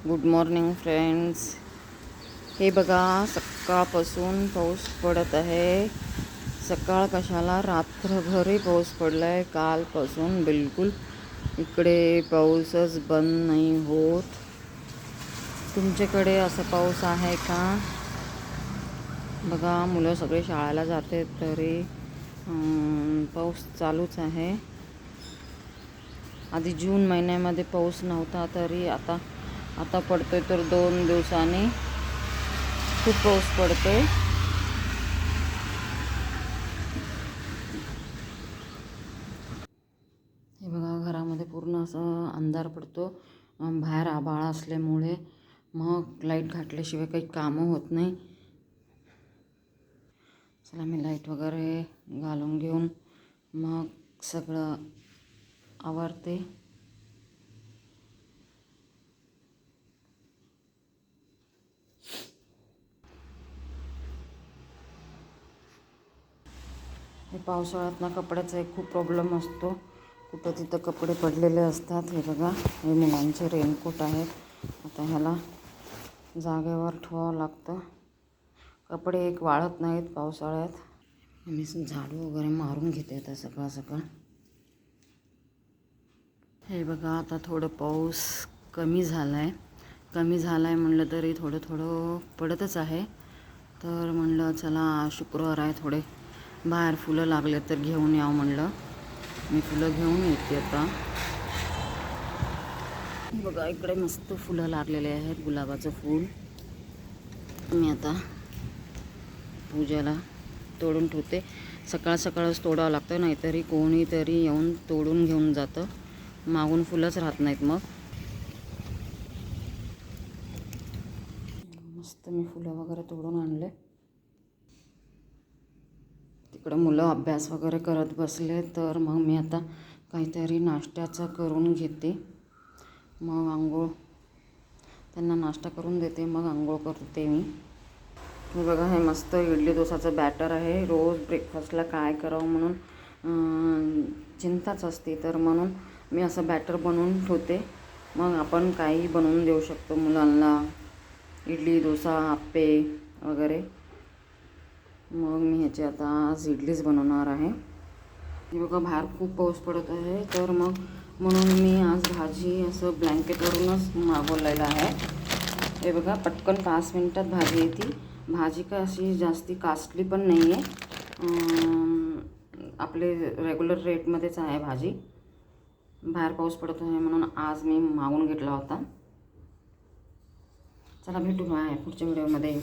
Good morning friends. हे बघा, सकाळपासून पाऊस पडत आहे. सकाळ कशाला, रात्रभरही पाऊस पडला आहे. कालपासून बिलकुल इकडे पाऊसच बंद नाही होत. तुमच्याकडे असा पाऊस आहे का? बघा, मुलं सगळे शाळेला जाते तरी पाऊस चालूच आहे. आधी जून महिन्यामध्ये पाऊस नव्हता, तरी आता पडतोय. तर 2 दिवसांनी खूप पाऊस पडतोय. हे बघा, घरामध्ये पूर्ण असं अंधार पडतो. बाहेर आभाळ असल्यामुळे मग लाईट घातल्याशिवाय काही कामं होत नाही. चला, मी लाईट वगैरे घालून घेऊन मग सगळं आवरते. हे पावसाळ्यात ना कपड्याचा एक खूप प्रॉब्लेम असतो. कुठं तिथं कपडे पडलेले असतात. हे बघा, हे मुलांचे रेनकोट आहेत. आता ह्याला जागेवर ठेवावं लागतं. कपडे एक वाळत नाहीत पावसाळ्यात. मी झाडू वगैरे मारून घेते आता सकाळ. हे बघा, आता थोडं पाऊस कमी झाला आहे म्हणलं तरी थोडं पडतच आहे. तर म्हणलं चला, शुक्रवार आहे, थोडे बाहेर फुलं लागले तर घेऊन यावं म्हणलं. मी फुलं घेऊन येते आता. बघा, इकडे मस्त फुलं लागलेले आहेत. गुलाबाचं फूल मी आता पूजेला तोडून ठेवते. सकाळच तोडावं लागतं, नाहीतरी कोणीतरी येऊन तोडून घेऊन जातं. मागून फुलंच राहत नाहीत. मग मस्त मी फुलं वगैरे तोडून आणले. तिकडं मुलं अभ्यास वगैरे करत बसले, तर मग मी आता काहीतरी नाश्त्याचं करून घेते. मग त्यांना नाश्ता करून देते, मग आंघोळ करते मी. हे बघा, हे मस्त इडली डोसाचं बॅटर आहे. रोज ब्रेकफास्टला काय करावं म्हणून चिंताच असते, तर म्हणून मी असं बॅटर बनवून ठेवते. मग आपण काही बनवून देऊ शकतो मुलांना, इडली, डोसा, आप्पे वगैरे. मग मी ह्याची आता आज इडलीच बनवणार आहे. हे बघा, बाहेर खूप पाऊस पडत आहे, तर मग म्हणून मी आज भाजी असं ब्लँकेटवरूनच मागवलेलं आहे. हे बघा, पटकन 5 मिनटात भाजी येते. भाजी काय अशी जास्ती कॉस्टली पण नाही आहे. आपले रेग्युलर रेटमध्येच आहे भाजी. बाहेर पाऊस पडत आहे म्हणून आज मी मागवून घेतला होता. चला, भेटू पुढच्या व्हिडिओमध्ये.